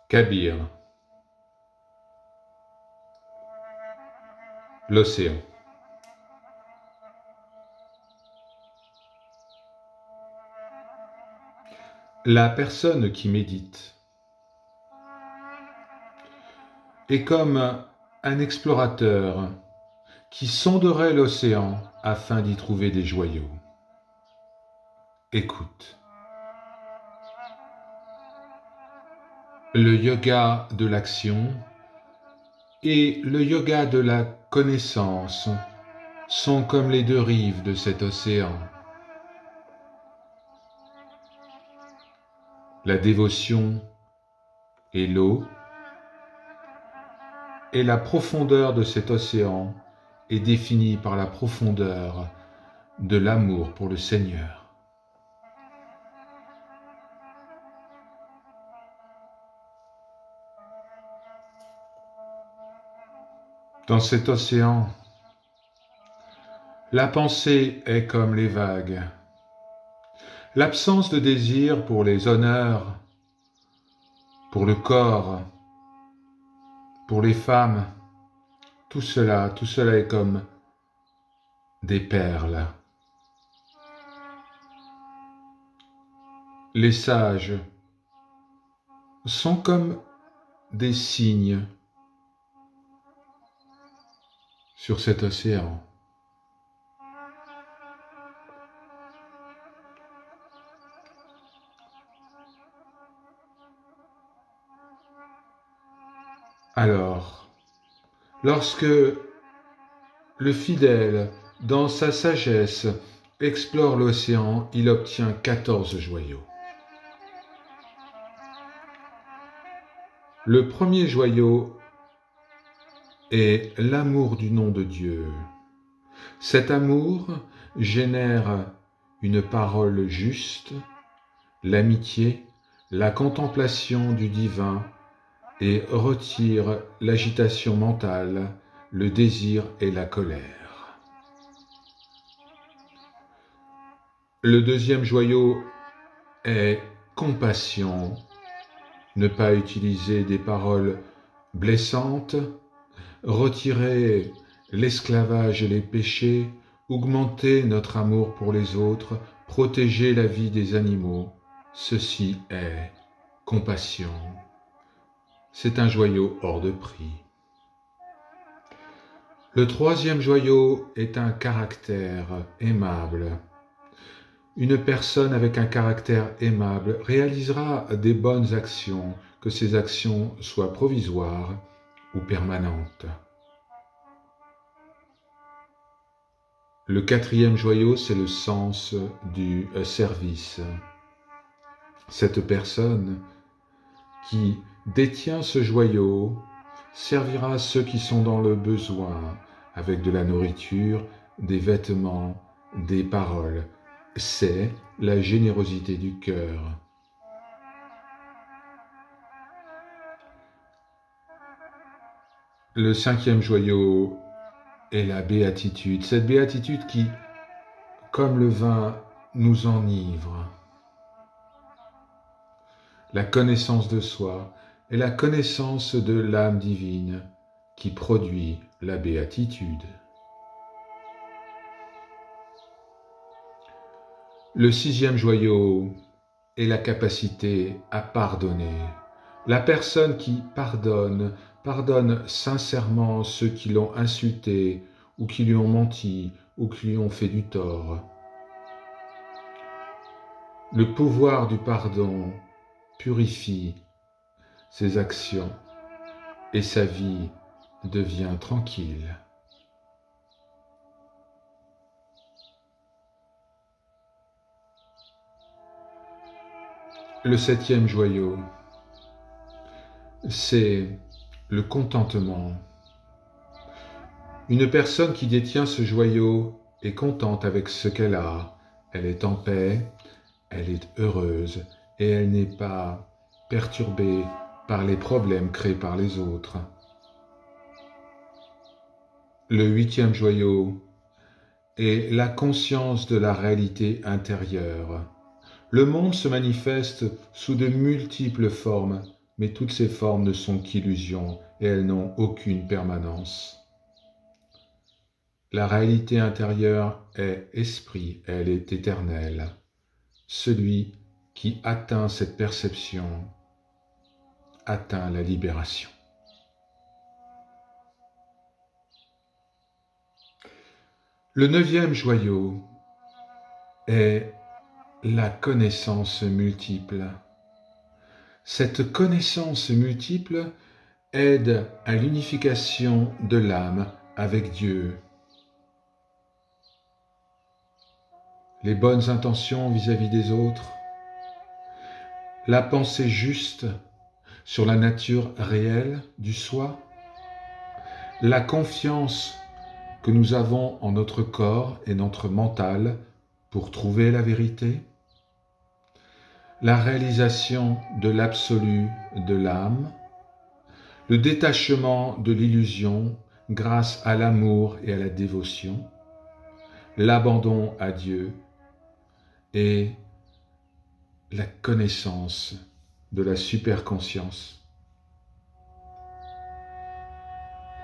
Kabir, l'océan. La personne qui médite est comme un explorateur qui sonderait l'océan afin d'y trouver des joyaux. Écoute. Le yoga de l'action et le yoga de la connaissance sont comme les deux rives de cet océan. La dévotion est l'eau et la profondeur de cet océan est définie par la profondeur de l'amour pour le Seigneur. Dans cet océan, la pensée est comme les vagues. L'absence de désir pour les honneurs, pour le corps, pour les femmes, tout cela est comme des perles. Les sages sont comme des cygnes sur cet océan. Alors, lorsque le fidèle, dans sa sagesse, explore l'océan, il obtient 14 joyaux. Le premier joyau est l'amour du nom de Dieu. Cet amour génère une parole juste, l'amitié, la contemplation du divin et retire l'agitation mentale, le désir et la colère. Le deuxième joyau est compassion, ne pas utiliser des paroles blessantes, retirer l'esclavage et les péchés, augmenter notre amour pour les autres, protéger la vie des animaux. Ceci est compassion. C'est un joyau hors de prix. Le troisième joyau est un caractère aimable. Une personne avec un caractère aimable réalisera des bonnes actions, que ces actions soient provisoires ou permanentes. Le quatrième joyau, c'est le sens du service. Cette personne qui détient ce joyau servira ceux qui sont dans le besoin avec de la nourriture, des vêtements, des paroles. C'est la générosité du cœur. Le cinquième joyau est la béatitude. Cette béatitude qui, comme le vin, nous enivre. La connaissance de soi est la connaissance de l'âme divine qui produit la béatitude. Le sixième joyau est la capacité à pardonner. La personne qui pardonne sincèrement ceux qui l'ont insulté ou qui lui ont menti ou qui lui ont fait du tort. Le pouvoir du pardon purifie ses actions et sa vie devient tranquille. Le septième joyau, c'est le contentement. Une personne qui détient ce joyau est contente avec ce qu'elle a. Elle est en paix, elle est heureuse et elle n'est pas perturbée par les problèmes créés par les autres. Le huitième joyau est la conscience de la réalité intérieure. Le monde se manifeste sous de multiples formes mais toutes ces formes ne sont qu'illusions et elles n'ont aucune permanence. La réalité intérieure est esprit, elle est éternelle. Celui qui atteint cette perception atteint la libération. Le 9e joyau est la connaissance multiple. Cette connaissance multiple aide à l'unification de l'âme avec Dieu. Les bonnes intentions vis-à-vis des autres, la pensée juste sur la nature réelle du soi, la confiance que nous avons en notre corps et notre mental pour trouver la vérité, la réalisation de l'absolu de l'âme, le détachement de l'illusion grâce à l'amour et à la dévotion, l'abandon à Dieu et la connaissance de la superconscience.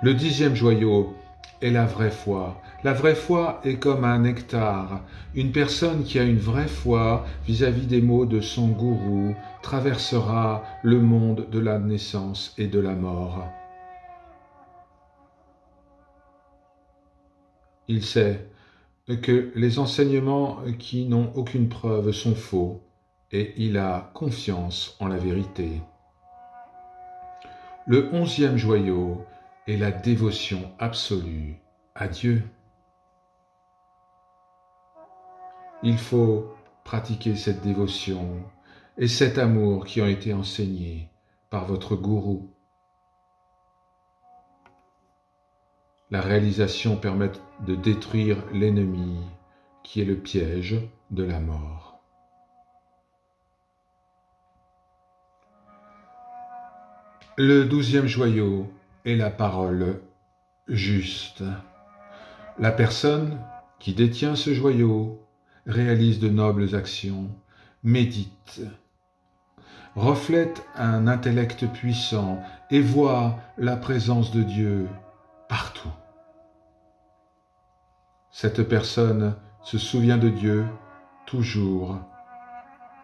Le 10e joyau est la vraie foi. La vraie foi est comme un nectar. Une personne qui a une vraie foi vis-à-vis des mots de son gourou traversera le monde de la naissance et de la mort. Il sait que les enseignements qui n'ont aucune preuve sont faux et il a confiance en la vérité. Le 11e joyau est la dévotion absolue à Dieu. Il faut pratiquer cette dévotion et cet amour qui ont été enseignés par votre gourou. La réalisation permet de détruire l'ennemi qui est le piège de la mort. Le 12e joyau est la parole juste. La personne qui détient ce joyau réalise de nobles actions, médite, reflète un intellect puissant et voit la présence de Dieu partout. Cette personne se souvient de Dieu toujours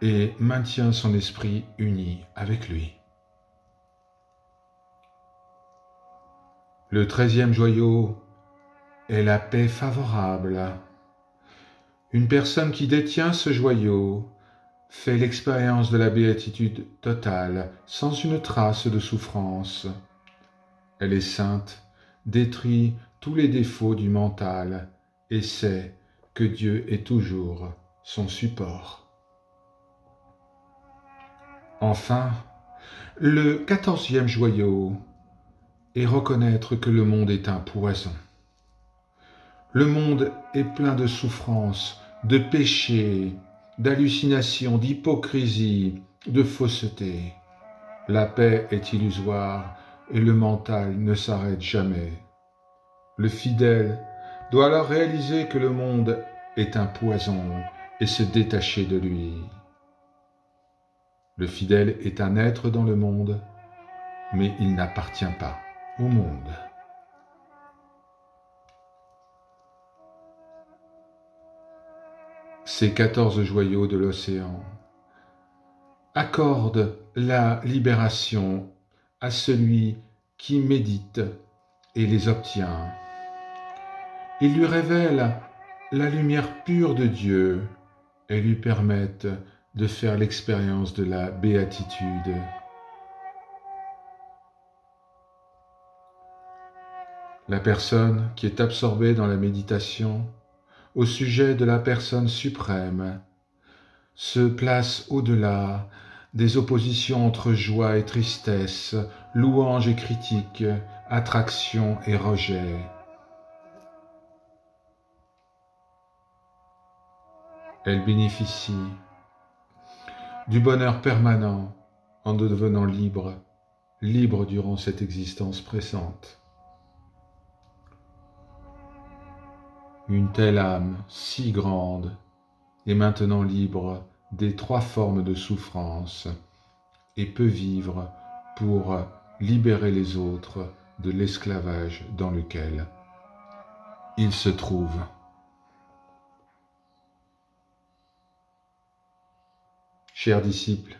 et maintient son esprit uni avec lui. Le 13e joyau est la paix favorable. Une personne qui détient ce joyau fait l'expérience de la béatitude totale, sans une trace de souffrance. Elle est sainte, détruit tous les défauts du mental et sait que Dieu est toujours son support. Enfin, le 14e joyau est reconnaître que le monde est un poison. Le monde est plein de souffrances, de péchés, d'hallucinations, d'hypocrisie, de fausseté. La paix est illusoire et le mental ne s'arrête jamais. Le fidèle doit alors réaliser que le monde est un poison et se détacher de lui. Le fidèle est un être dans le monde, mais il n'appartient pas au monde. Ces 14 joyaux de l'océan accordent la libération à celui qui médite et les obtient. Ils lui révèlent la lumière pure de Dieu et lui permettent de faire l'expérience de la béatitude. La personne qui est absorbée dans la méditation au sujet de la personne suprême se place au-delà des oppositions entre joie et tristesse, louange et critique, attraction et rejet. Elle bénéficie du bonheur permanent en devenant libre, libre durant cette existence présente. Une telle âme si grande est maintenant libre des 3 formes de souffrance et peut vivre pour libérer les autres de l'esclavage dans lequel ils se trouvent. Chers disciples,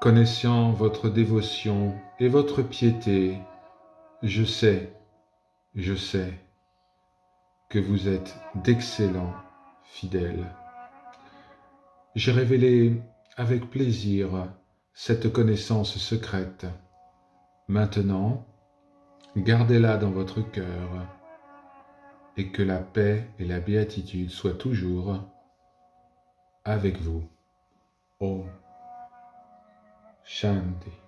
connaissant votre dévotion et votre piété, je sais que vous êtes d'excellents fidèles. J'ai révélé avec plaisir cette connaissance secrète. Maintenant, gardez-la dans votre cœur et que la paix et la béatitude soient toujours avec vous. Om Shanti.